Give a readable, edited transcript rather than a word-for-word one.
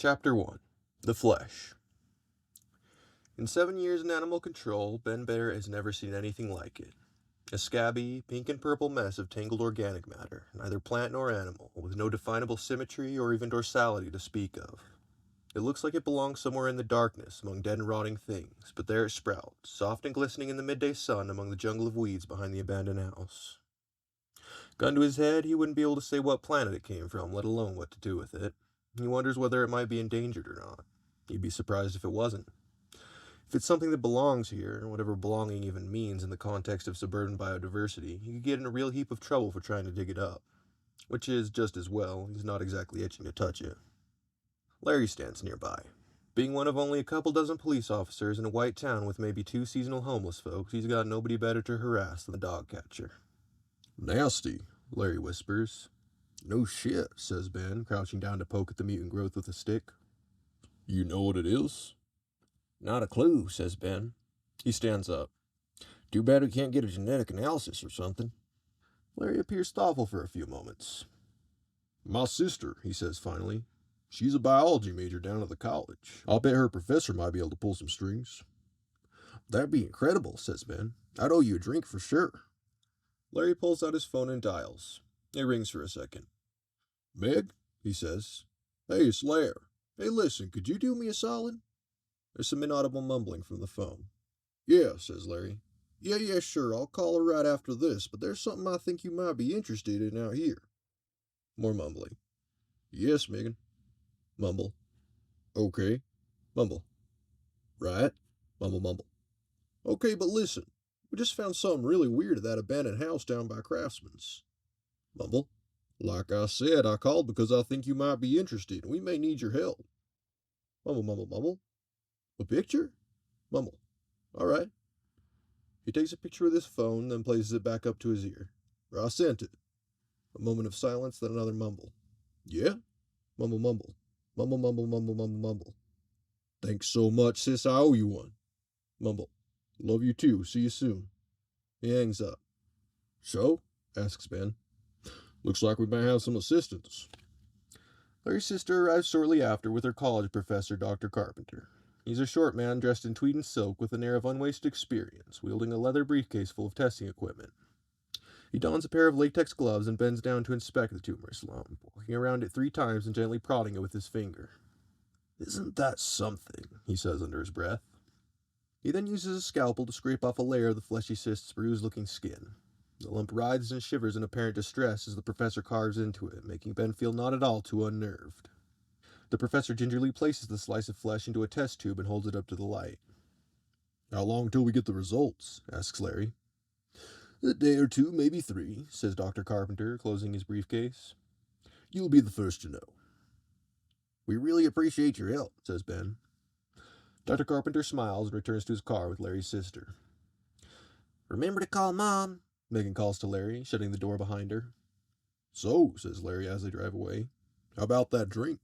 Chapter 1. The Flesh. In 7 years in animal control, Ben Bear has never seen anything like it. A scabby, pink and purple mess of tangled organic matter, neither plant nor animal, with no definable symmetry or even dorsality to speak of. It looks like it belongs somewhere in the darkness, among dead and rotting things, but there it sprouts, soft and glistening in the midday sun among the jungle of weeds behind the abandoned house. Gun to his head, he wouldn't be able to say what planet it came from, let alone what to do with it. He wonders whether it might be endangered or not. He'd be surprised if it wasn't. If it's something that belongs here, whatever belonging even means in the context of suburban biodiversity, he could get in a real heap of trouble for trying to dig it up. Which is just as well, he's not exactly itching to touch it. Larry stands nearby. Being one of only a couple dozen police officers in a white town with maybe 2 seasonal homeless folks, he's got nobody better to harass than the dog catcher. Nasty, Larry whispers. No shit, says Ben, crouching down to poke at the mutant growth with a stick. You know what it is? Not a clue, says Ben. He stands up. Too bad we can't get a genetic analysis or something. Larry appears thoughtful for a few moments. My sister, he says finally. She's a biology major down at the college. I'll bet her professor might be able to pull some strings. That'd be incredible, says Ben. I'd owe you a drink for sure. Larry pulls out his phone and dials. It rings for a second. Meg, he says. Hey, it's Lair. Hey, listen, could you do me a solid? There's some inaudible mumbling from the phone. Yeah, says Larry. Yeah, sure, I'll call her right after this, but there's something I think you might be interested in out here. More mumbling. Yes, Megan. Mumble. Okay. Mumble. Right. Mumble. Okay, but listen. We just found something really weird at that abandoned house down by Craftsman's. Mumble. Like I said, I called because I think you might be interested. We may need your help. Mumble. A picture? Mumble. All right. He takes a picture with his phone, then places it back up to his ear. I sent it. A moment of silence, then another mumble. Yeah? Mumble. Mumble. Thanks so much, sis. I owe you one. Mumble. Love you too. See you soon. He hangs up. So? Asks Ben. Looks like we might have some assistance. Larry's sister arrives shortly after with her college professor, Dr. Carpenter. He's a short man dressed in tweed and silk with an air of unwasted experience, wielding a leather briefcase full of testing equipment. He dons a pair of latex gloves and bends down to inspect the tumorous lump, walking around it 3 times and gently prodding it with his finger. Isn't that something? He says under his breath. He then uses a scalpel to scrape off a layer of the fleshy cyst's bruised-looking skin. The lump writhes and shivers in apparent distress as the professor carves into it, making Ben feel not at all too unnerved. The professor gingerly places the slice of flesh into a test tube and holds it up to the light. How long till we get the results? Asks Larry. A day or 2, maybe 3, says Dr. Carpenter, closing his briefcase. You'll be the first to know. We really appreciate your help, says Ben. Dr. Carpenter smiles and returns to his car with Larry's sister. Remember to call Mom, Megan calls to Larry, shutting the door behind her. So, says Larry as they drive away, how about that drink?